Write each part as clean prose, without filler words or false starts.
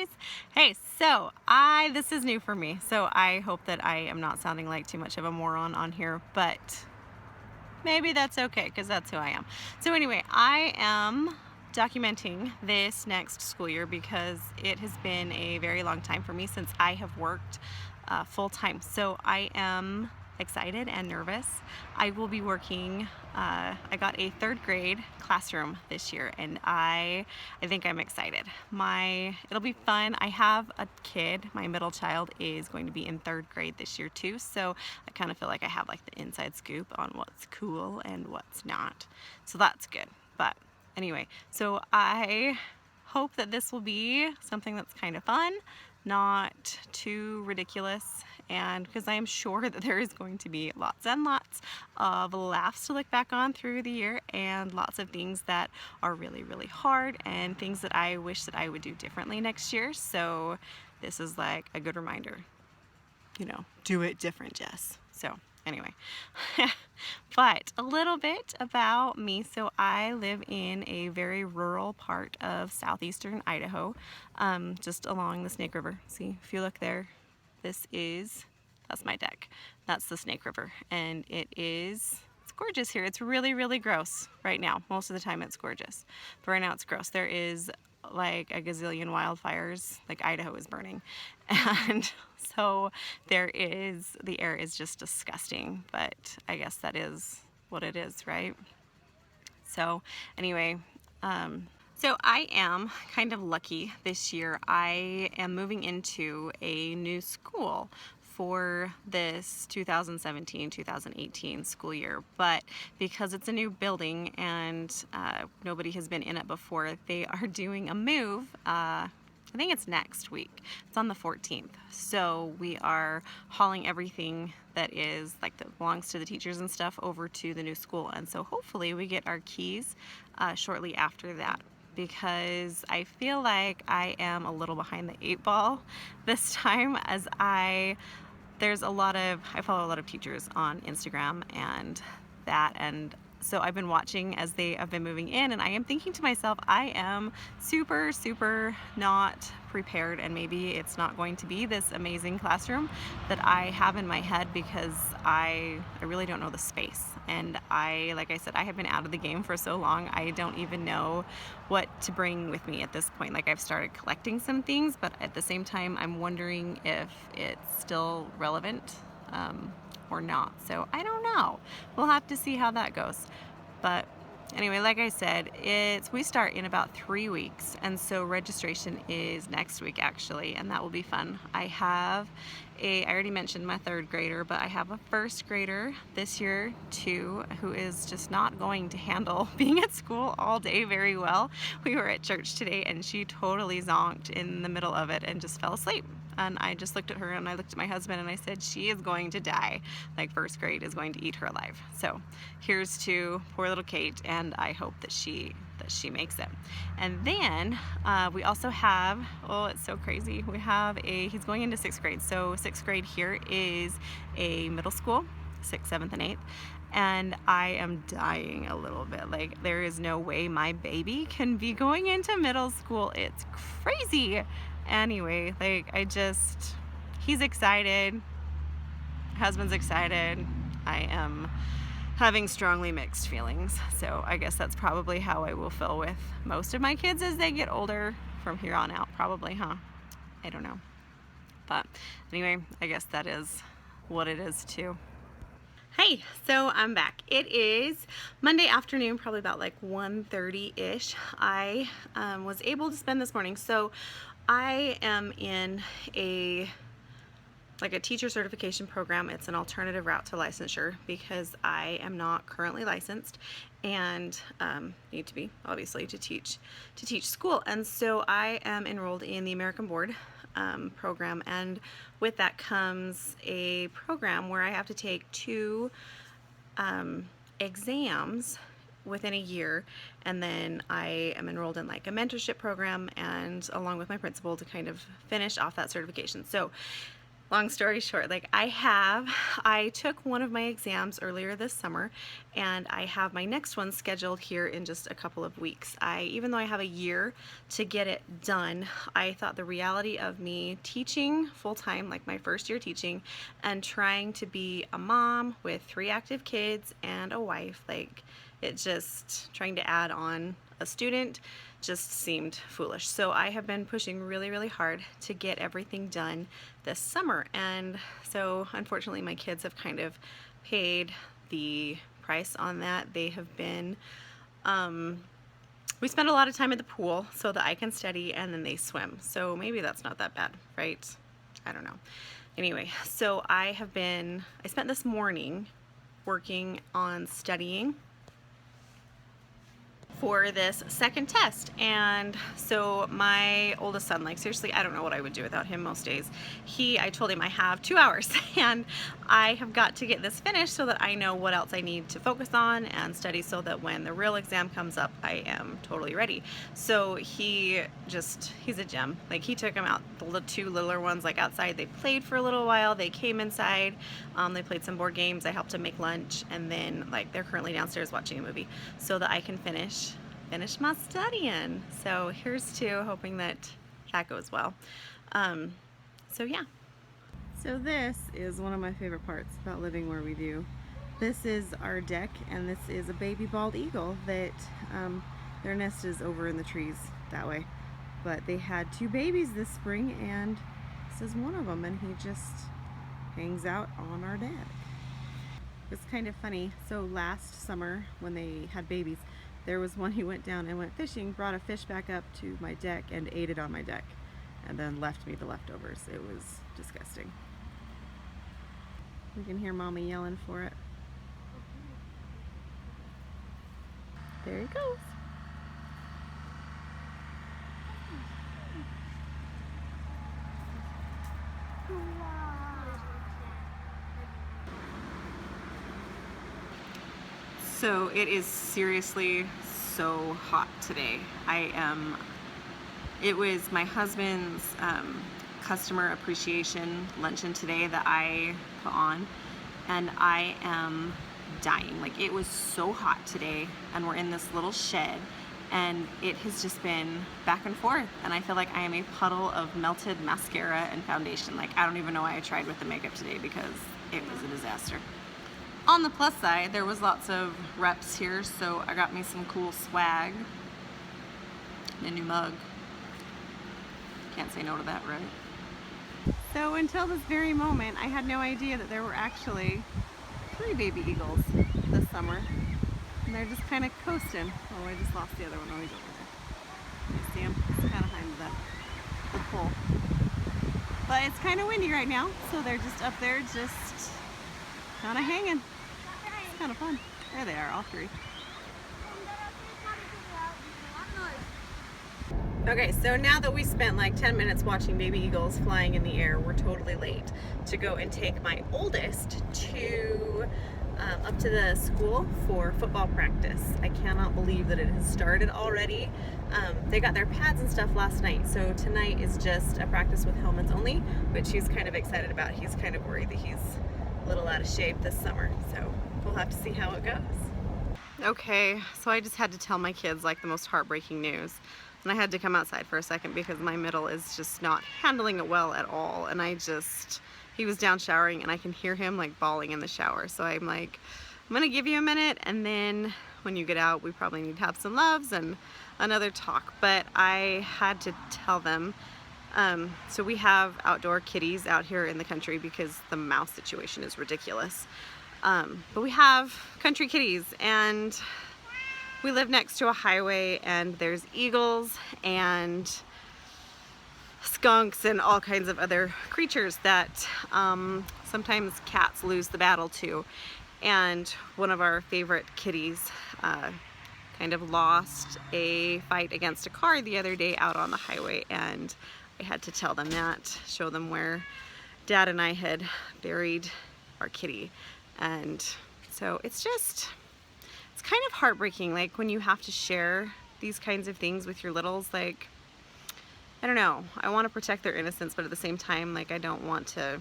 guys. Hey, this is new for me, so I hope that I am not sounding like too much of a moron on here, but maybe that's okay because that's who I am. So anyway, I am documenting this next school year because it has been a very long time for me since I have worked full-time. So I am excited and nervous. I will be working, I got a third grade classroom this year, and I think I'm excited. It'll be fun. I have a kid, my middle child is going to be in third grade this year too, so I kind of feel like I have like the inside scoop on what's cool and what's not. So that's good. But anyway, so I hope that this will be something that's kind of fun, not too ridiculous, and because I am sure that there is going to be lots and lots of laughs to look back on through the year, and lots of things that are really, really hard, and things that I wish that I would do differently next year. So this is like a good reminder, do it different, Jess. So anyway, but a little bit about me. So I live in a very rural part of southeastern Idaho, just along the Snake River. See, if you look there, that's my deck. That's the Snake River, and it's gorgeous here. It's really, really gross right now. Most of the time it's gorgeous, but right now it's gross. There is like a gazillion wildfires, like Idaho is burning, and so the air is just disgusting, but I guess that is what it is, right? So anyway, so I am kind of lucky this year. I am moving into a new school for this 2017-2018 school year, but because it's a new building and nobody has been in it before, they are doing a move. I think it's next week. It's on the 14th. So we are hauling everything that belongs to the teachers and stuff over to the new school. And so hopefully we get our keys shortly after that, because I feel like I am a little behind the 8 ball this time, as I follow a lot of teachers on Instagram and so I've been watching as they have been moving in, and I am thinking to myself, I am super, super not prepared, and maybe it's not going to be this amazing classroom that I have in my head, because I really don't know the space. And like I said, I have been out of the game for so long, I don't even know what to bring with me at this point. Like, I've started collecting some things, but at the same time, I'm wondering if it's still relevant or not. So I don't know. We'll have to see how that goes. But anyway, like I said, we start in about 3 weeks, and so registration is next week actually, and that will be fun. I already mentioned my third grader, but I have a first grader this year too, who is just not going to handle being at school all day very well. We were at church today and she totally zonked in the middle of it and just fell asleep. And I just looked at her and I looked at my husband and I said, she is going to die. Like, first grade is going to eat her alive. So here's to poor little Kate, and I hope that she makes it. And then we also have, oh, it's so crazy. He's going into 6th grade. So 6th grade here is a middle school, 6th, 7th, and 8th. And I am dying a little bit. Like, there is no way my baby can be going into middle school. It's crazy. Anyway, he's excited, husband's excited. I am having strongly mixed feelings. So I guess that's probably how I will feel with most of my kids as they get older from here on out, probably, huh? I don't know. But anyway, I guess that is what it is too. Hey, so I'm back. It is Monday afternoon, probably about like 1:30-ish. I was able to spend this morning. So I am in a teacher certification program. It's an alternative route to licensure because I am not currently licensed and need to be, obviously, to teach school. And so I am enrolled in the American Board program, and with that comes a program where I have to take 2 exams within a year, and then I am enrolled in like a mentorship program, and along with my principal, to kind of finish off that certification. So long story short, like I took one of my exams earlier this summer, and I have my next one scheduled here in just a couple of weeks. Even though I have a year to get it done, I thought the reality of me teaching full-time, like my first year teaching, and trying to be a mom with 3 active kids and a wife, like it just, trying to add on a student just seemed foolish. So I have been pushing really, really hard to get everything done this summer. And so unfortunately my kids have kind of paid the price on that. They have been, we spend a lot of time at the pool so that I can study, and then they swim. So maybe that's not that bad, right? I don't know. Anyway, so I spent this morning working on studying for this second test. And so my oldest son, like seriously, I don't know what I would do without him most days. I told him I have 2 hours and I have got to get this finished so that I know what else I need to focus on and study, so that when the real exam comes up, I am totally ready. So he's a gem. Like, he took him out, the 2 littler ones, like outside. They played for a little while. They came inside. They played some board games. I helped him make lunch, and then like they're currently downstairs watching a movie so that I can finish my studying. So here's to hoping that goes well. So yeah. So this is one of my favorite parts about living where we do. This is our deck, and this is a baby bald eagle that their nest is over in the trees that way. But they had 2 babies this spring, and this is one of them, and he just hangs out on our deck. It's kind of funny. So last summer when they had babies, there was one, he went down and went fishing, brought a fish back up to my deck and ate it on my deck, and then left me the leftovers. It was disgusting. You can hear Mommy yelling for it. There he goes. So it is seriously so hot today. It was my husband's customer appreciation luncheon today that I put on, and I am dying. Like, it was so hot today, and we're in this little shed, and it has just been back and forth, and I feel like I am a puddle of melted mascara and foundation. Like, I don't even know why I tried with the makeup today, because it was a disaster. On the plus side, there was lots of reps here, so I got me some cool swag and a new mug. Can't say no to that, right? So until this very moment, I had no idea that there were actually 3 baby eagles this summer. And they're just kind of coasting. Oh, I just lost the other one. Oh, he's over there. You see him? He's kind of behind the pole. But it's kind of windy right now, so they're just up there, just kind of hanging. It's kind of fun. There they are, all 3. Okay, so now that we spent like 10 minutes watching baby eagles flying in the air, we're totally late to go and take my oldest to up to the school for football practice. I cannot believe that it has started already. They got their pads and stuff last night, so tonight is just a practice with helmets only, which he's kind of excited about. He's kind of worried that he's a little out of shape this summer, so we'll have to see how it goes. Okay, so I just had to tell my kids like the most heartbreaking news. And I had to come outside for a second because my middle is just not handling it well at all. And he was down showering, and I can hear him like bawling in the shower. So I'm like, I'm gonna give you a minute, and then when you get out, we probably need to have some loves and another talk. But I had to tell them, so we have outdoor kitties out here in the country because the mouse situation is ridiculous. But we have country kitties, and we live next to a highway, and there's eagles and skunks and all kinds of other creatures that sometimes cats lose the battle to. And one of our favorite kitties kind of lost a fight against a car the other day out on the highway, and I had to tell them that, show them where Dad and I had buried our kitty. And so it's kind of heartbreaking, like when you have to share these kinds of things with your littles. Like, I don't know, I want to protect their innocence, but at the same time, like, I don't want to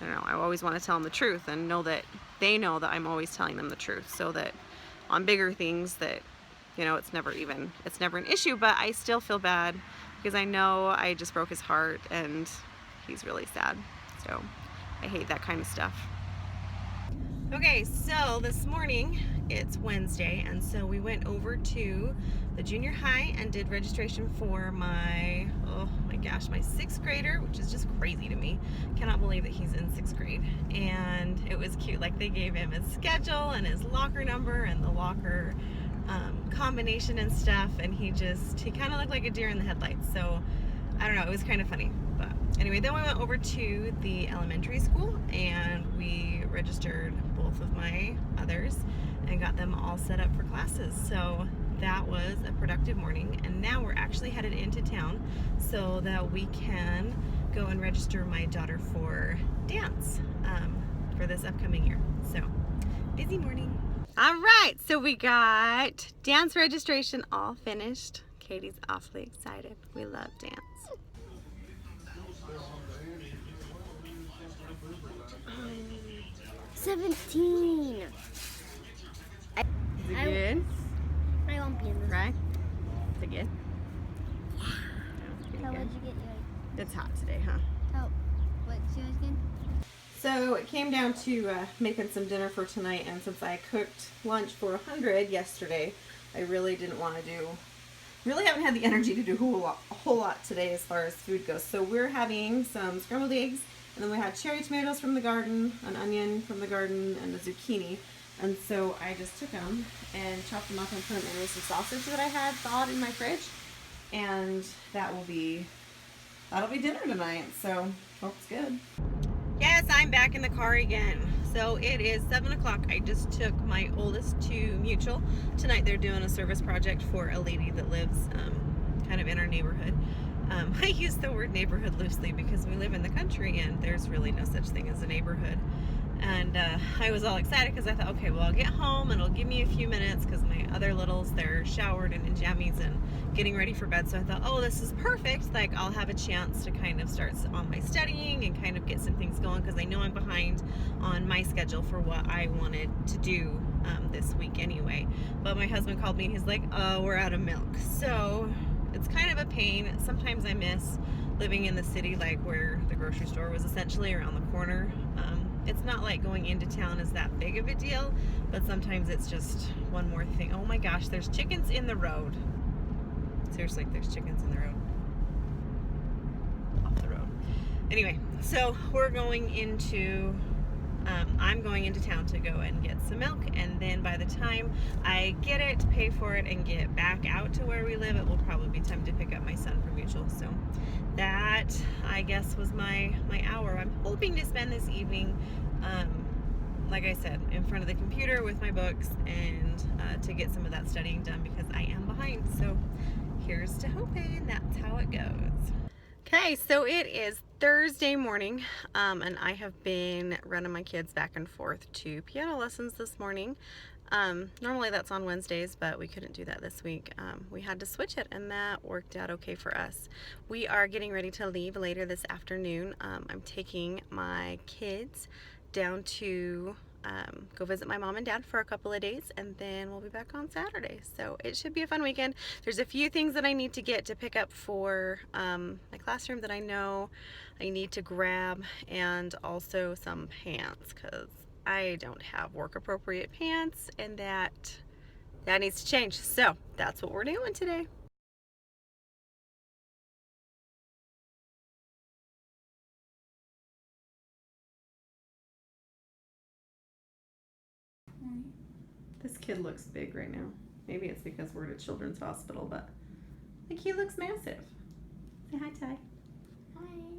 I don't know, I always want to tell them the truth and know that they know that I'm always telling them the truth, so that on bigger things that, you know, it's never an issue. But I still feel bad because I know I just broke his heart and he's really sad. So I hate that kind of stuff. Okay, so this morning, it's Wednesday, and so we went over to the junior high and did registration for my, oh my gosh, my 6th grader, which is just crazy to me. Cannot believe that he's in 6th grade. And it was cute, like they gave him his schedule and his locker number and the locker combination and stuff, and he kind of looked like a deer in the headlights. So I don't know, it was kind of funny. But anyway, then we went over to the elementary school and we registered both of my others and got them all set up for classes. So that was a productive morning, and now we're actually headed into town so that we can go and register my daughter for dance for this upcoming year. So busy morning. All right, so we got dance registration all finished. Katie's awfully excited. We love dance. 17. Is it good? I won't be in this. Right? Is it good? How would you get yours? It's hot today, huh? Oh, what's yours again? So it came down to making some dinner for tonight, and since I cooked lunch for 100 yesterday, I really didn't want to really haven't had the energy to do a whole lot today as far as food goes. So we're having some scrambled eggs, and then we had cherry tomatoes from the garden, an onion from the garden, and a zucchini. And so I just took them and chopped them up and put them in with some sausage that I had thawed in my fridge. And that'll be dinner tonight, so hope it's good. Yes, I'm back in the car again. So it is 7 o'clock. I just took my oldest to Mutual. Tonight they're doing a service project for a lady that lives kind of in our neighborhood. I use the word neighborhood loosely because we live in the country and there's really no such thing as a neighborhood. And I was all excited because I thought, okay, well, I'll get home and it'll give me a few minutes because my other littles, they're showered and in jammies and getting ready for bed. So I thought, oh, this is perfect. Like, I'll have a chance to kind of start on my studying and kind of get some things going because I know I'm behind on my schedule for what I wanted to do this week anyway. But my husband called me and he's like, oh, we're out of milk. So it's kind of a pain. Sometimes I miss living in the city, like where the grocery store was essentially around the corner. It's not like going into town is that big of a deal, but sometimes it's just one more thing. Oh my gosh, there's chickens in the road. Seriously, there's chickens in the road. Off the road. Anyway, so we're going into, I'm going into town to go and get some milk, and then by the time I get it, pay for it, and get back out to where we live, it will probably be time to pick up my son from Mutual. So that, I guess, was my hour. I'm hoping to spend this evening, like I said, in front of the computer with my books and to get some of that studying done because I am behind. So here's to hoping. That's how it goes. Okay, so it is Thursday morning, and I have been running my kids back and forth to piano lessons this morning. Normally that's on Wednesdays, but we couldn't do that this week. We had to switch it, and that worked out okay for us. We are getting ready to leave later this afternoon. I'm taking my kids down to go visit my mom and dad for a couple of days, and then we'll be back on Saturday. So it should be a fun weekend. There's a few things that I need to get to pick up for my classroom that I know I need to grab, and also some pants because I don't have work appropriate pants, and that needs to change. So that's what we're doing today. This kid looks big right now. Maybe it's because we're at a children's hospital, but like he looks massive. Say hi, Ty. Hi.